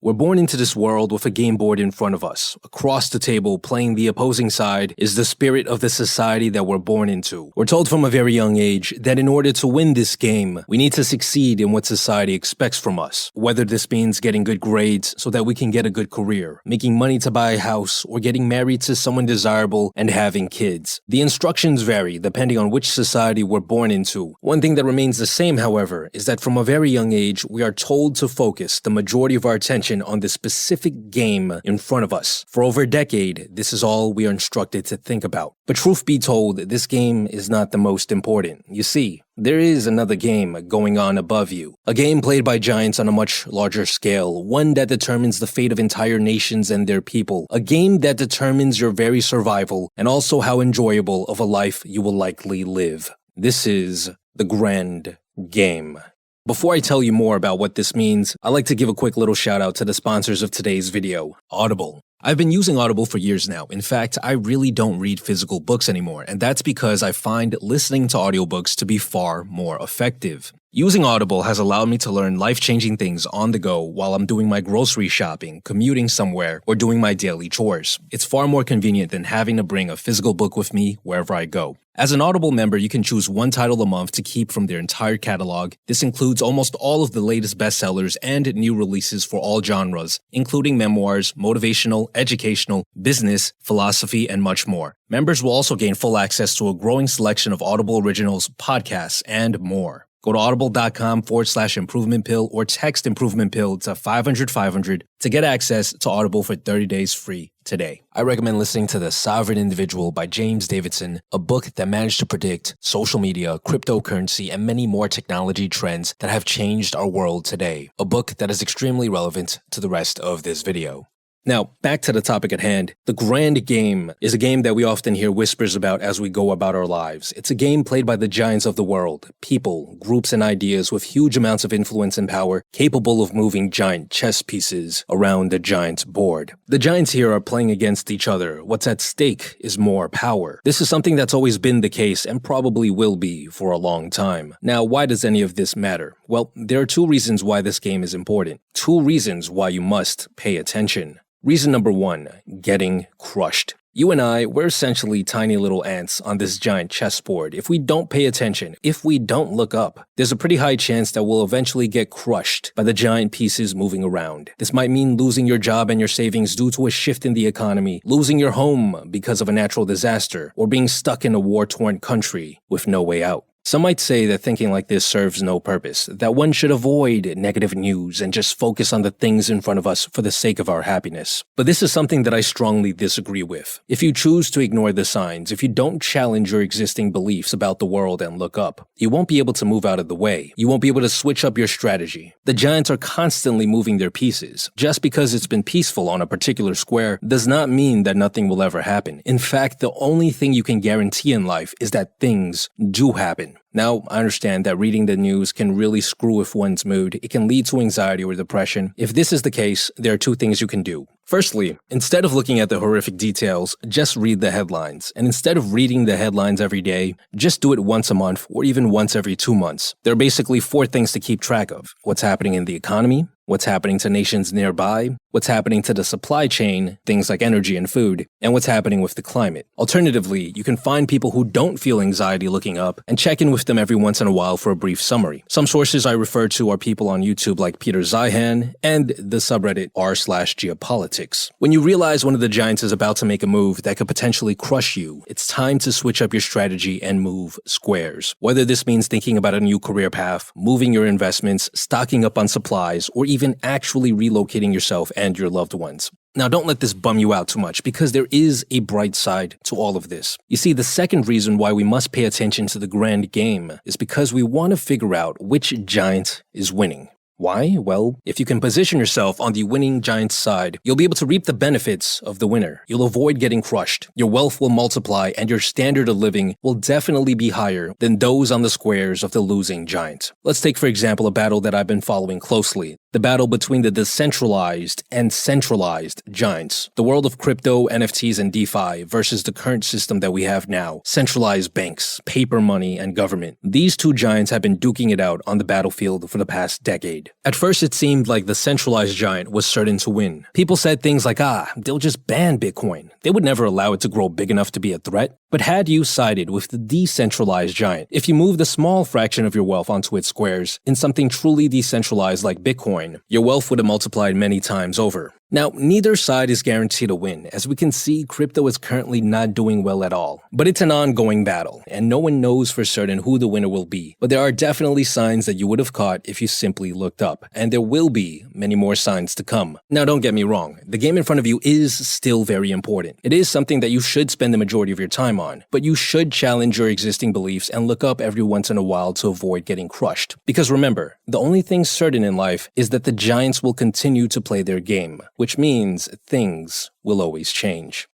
We're born into this world with a game board in front of us. Across the table, playing the opposing side, is the spirit of the society that we're born into. We're told from a very young age that in order to win this game, we need to succeed in what society expects from us. Whether this means getting good grades so that we can get a good career, making money to buy a house, or getting married to someone desirable and having kids. The instructions vary depending on which society we're born into. One thing that remains the same, however, is that from a very young age, we are told to focus the majority of our attention on the specific game in front of us. For over a decade, this is all we are instructed to think about. But truth be told, this game is not the most important. You see, there is another game going on above you. A game played by giants on a much larger scale, one that determines the fate of entire nations and their people. A game that determines your very survival and also how enjoyable of a life you will likely live. This is the grand game. Before I tell you more about what this means, I'd like to give a quick little shout out to the sponsors of today's video, Audible. I've been using Audible for years now. In fact, I really don't read physical books anymore, and that's because I find listening to audiobooks to be far more effective. Using Audible has allowed me to learn life-changing things on the go while I'm doing my grocery shopping, commuting somewhere, or doing my daily chores. It's far more convenient than having to bring a physical book with me wherever I go. As an Audible member, you can choose one title a month to keep from their entire catalog. This includes almost all of the latest bestsellers and new releases for all genres, including memoirs, motivational, educational, business, philosophy, and much more. Members will also gain full access to a growing selection of Audible originals, podcasts, and more. Go to audible.com/improvement pill or text improvement pill to 500-500 to get access to Audible for 30 days free today. I recommend listening to The Sovereign Individual by James Davidson, a book that managed to predict social media, cryptocurrency, and many more technology trends that have changed our world today. A book that is extremely relevant to the rest of this video. Now, back to the topic at hand. The grand game is a game that we often hear whispers about as we go about our lives. It's a game played by the giants of the world, people, groups, and ideas with huge amounts of influence and power, capable of moving giant chess pieces around the giant's board. The giants here are playing against each other. What's at stake is more power. This is something that's always been the case and probably will be for a long time. Now, why does any of this matter? Well, there are two reasons why this game is important. Two reasons why you must pay attention. Reason number one, getting crushed. You and I, we're essentially tiny little ants on this giant chessboard. If we don't pay attention, if we don't look up, there's a pretty high chance that we'll eventually get crushed by the giant pieces moving around. This might mean losing your job and your savings due to a shift in the economy, losing your home because of a natural disaster, or being stuck in a war-torn country with no way out. Some might say that thinking like this serves no purpose, that one should avoid negative news and just focus on the things in front of us for the sake of our happiness. But this is something that I strongly disagree with. If you choose to ignore the signs, if you don't challenge your existing beliefs about the world and look up, you won't be able to move out of the way. You won't be able to switch up your strategy. The giants are constantly moving their pieces. Just because it's been peaceful on a particular square does not mean that nothing will ever happen. In fact, the only thing you can guarantee in life is that things do happen. Now, I understand that reading the news can really screw with one's mood. It can lead to anxiety or depression. If this is the case, there are two things you can do. Firstly, instead of looking at the horrific details, just read the headlines. And instead of reading the headlines every day, just do it once a month or even once every 2 months. There are basically 4 things to keep track of. What's happening in the economy, what's happening to nations nearby, what's happening to the supply chain, things like energy and food, and what's happening with the climate. Alternatively, you can find people who don't feel anxiety looking up and check in with them every once in a while for a brief summary. Some sources I refer to are people on YouTube like Peter Zeihan and the subreddit r/geopolitics. When you realize one of the giants is about to make a move that could potentially crush you, it's time to switch up your strategy and move squares. Whether this means thinking about a new career path, moving your investments, stocking up on supplies, or even actually relocating yourself and your loved ones. Now, don't let this bum you out too much, because there is a bright side to all of this. You see, the second reason why we must pay attention to the grand game is because we want to figure out which giant is winning. Why? Well, if you can position yourself on the winning giant's side, you'll be able to reap the benefits of the winner. You'll avoid getting crushed. Your wealth will multiply, and your standard of living will definitely be higher than those on the squares of the losing giant. Let's take, for example, a battle that I've been following closely. the battle between the decentralized and centralized giants. The world of crypto, NFTs, and DeFi versus the current system that we have now, centralized banks, paper money, and government. These two giants have been duking it out on the battlefield for the past decade. At first, it seemed like the centralized giant was certain to win. People said things like, they'll just ban Bitcoin. They would never allow it to grow big enough to be a threat. But had you sided with the decentralized giant, if you moved a small fraction of your wealth onto its squares in something truly decentralized like Bitcoin, your wealth would have multiplied many times over. Now, neither side is guaranteed a win. As we can see, crypto is currently not doing well at all. But it's an ongoing battle, and no one knows for certain who the winner will be. But there are definitely signs that you would have caught if you simply looked up, and there will be many more signs to come. Now, don't get me wrong, the game in front of you is still very important. It is something that you should spend the majority of your time on, but you should challenge your existing beliefs and look up every once in a while to avoid getting crushed. Because remember, the only thing certain in life is that the giants will continue to play their game, which means things will always change.